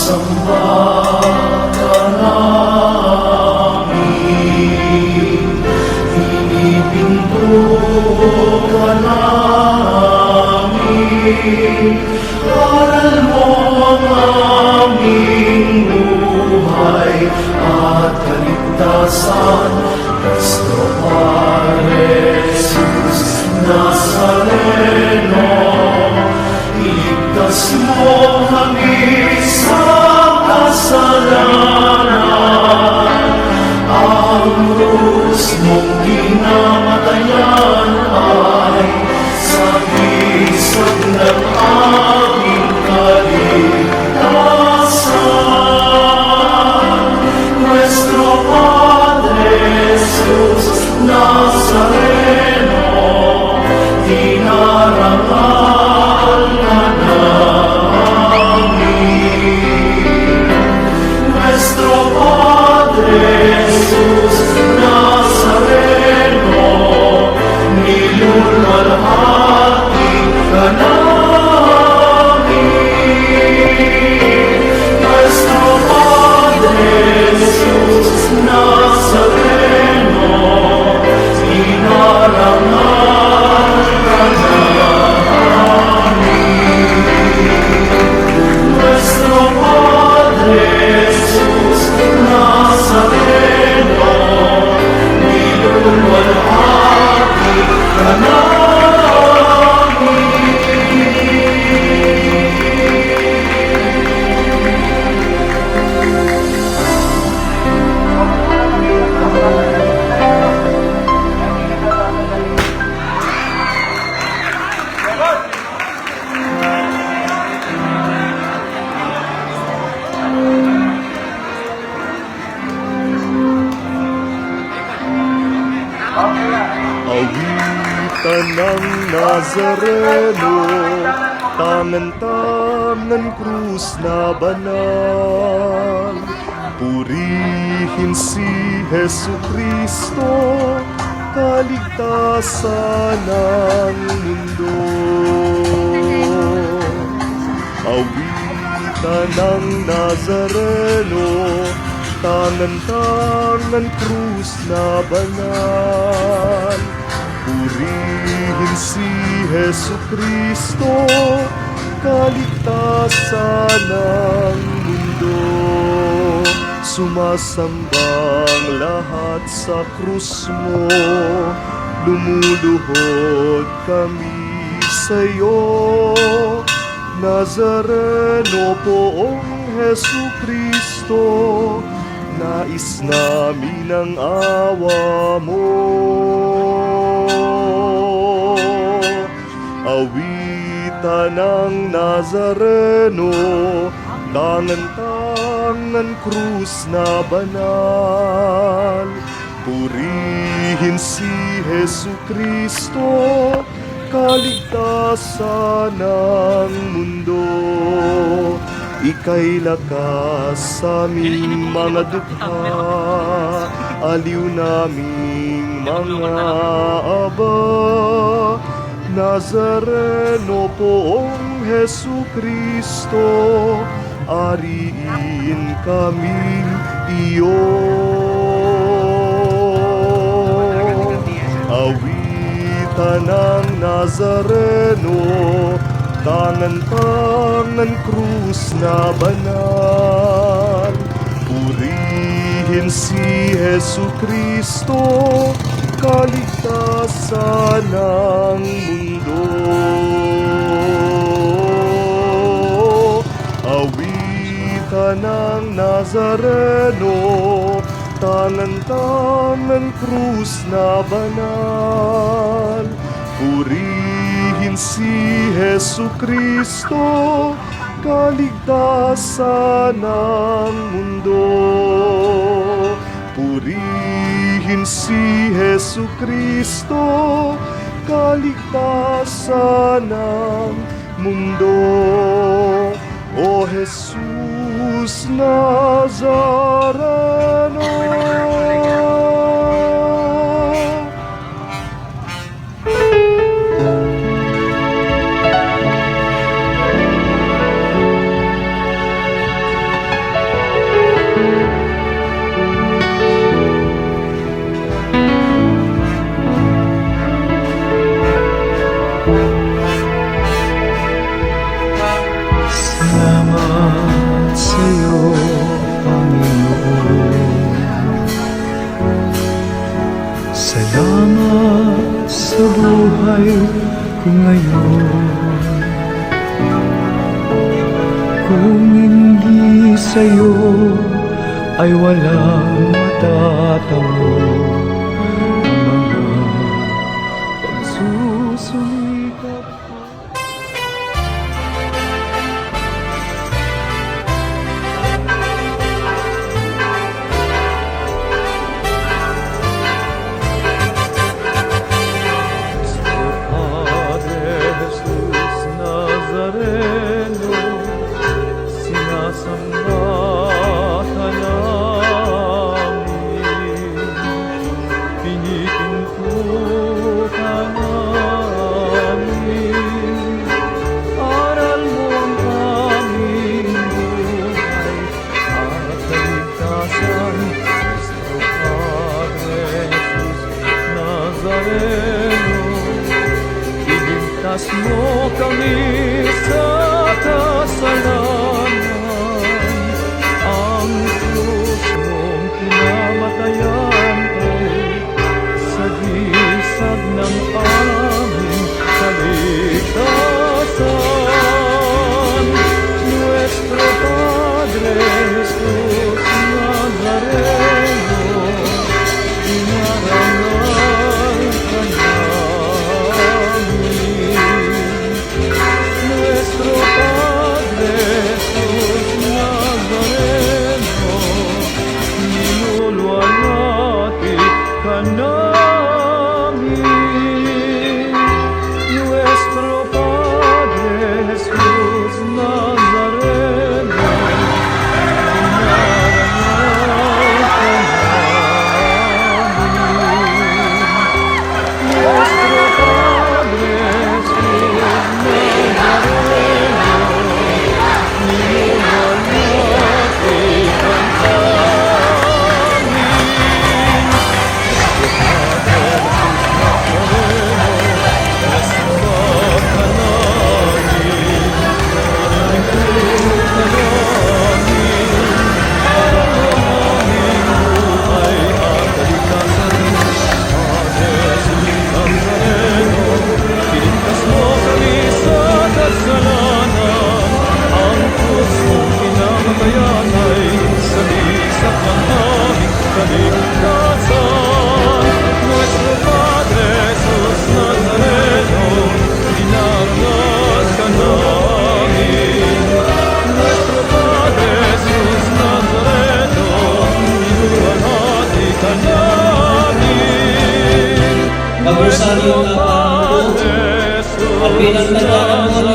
Sumasamba ka namin, pinipinto ka namin, aral mo ang aming buhay at kaligtasan. Kristo Padre Jesus Nazareno, iligtas mo kami sa kasalanan. Ang krus mong kinamatayan ay sagisag ng aming kaligtasan. Nuestro Padre Jesus Nazareno, dinarangal ka namin. Nuestro Padre Jesus Nazareno, nilulwalhati ka namin. Nuestro Padre Jesus Nazareno, dinarangal ka namin. Nuestro Padre Jesus Nazareno, nilulwalhati ka namin. Awitan ng Nazareno, tangan-tangan krus na banal. Purihin si Jesucristo, kaligtasan ng mundo. Awitan ng Nazareno, tangan-tangan krus na banal. Purihin si Jesucristo, kaligtasan ng mundo. Sumasambang lahat sa krus mo, lumuluhod kami sa'yo. Nazareno poong Jesucristo, nais namin ang awa mo. Awitan ng Nazareno, tangan-tangan krus na banal. Purihin si Jesucristo, kaligtasan ng mundo. Ika'y lakas sa aming mga dukha, aliw naming mga aba. Nazareno poong Jesucristo, ariin kaming iyo. Awitan ng Nazareno, tangan-tangan krus na banal. Purihin si Jesucristo, kaligtasan ng mundo. Awitan ng Nazareno, tangan-tangan krus na banal. Purihin si Jesucristo, kaligtasan ng mundo. Purihin si Jesucristo, kaligtasan ng mundo. O Jesus Nazareno, ngayon. Kung hindi sa'yo ay walang matatamo ang mga pagsusumikap ko. Padre Jesus Nazareno, sinasamba ka namin, pinipinto ka namin, aral mo ang aming buhay at kaligtasan. Nuestro Padre Jesus Nazareno, iligtas mo kami sa kasalanan. Ang krus mong kinamatayan ay sagisag ng aming kaligtasan. Nuestro Padre Jesus Nazareno, inarangal ka namin. Nuestro Padre Jesus Nazareno, minulwalhati ka namin. Nuestro Padre Jesus Nazareno, inarangal ka namin. Nuestro Padre Jesus Nazareno, minulwalhati ka namin. Nasamba ka namin, pinipinto ka namin, para aming buhay at kaligtasan. Padre Jesus Nazareno, iligtas mo kami sa kasalanan. Ang krus mong kinamatayan ay sagisag ng aming kaligtasan. Nuestro Padre Jesus Nazareno, inarangal ka namin. Nuestro Padre Jesus Nazareno, minulwalhati ka namin. Mag-rosaryo na Panginoon. At bilang tanda ng mga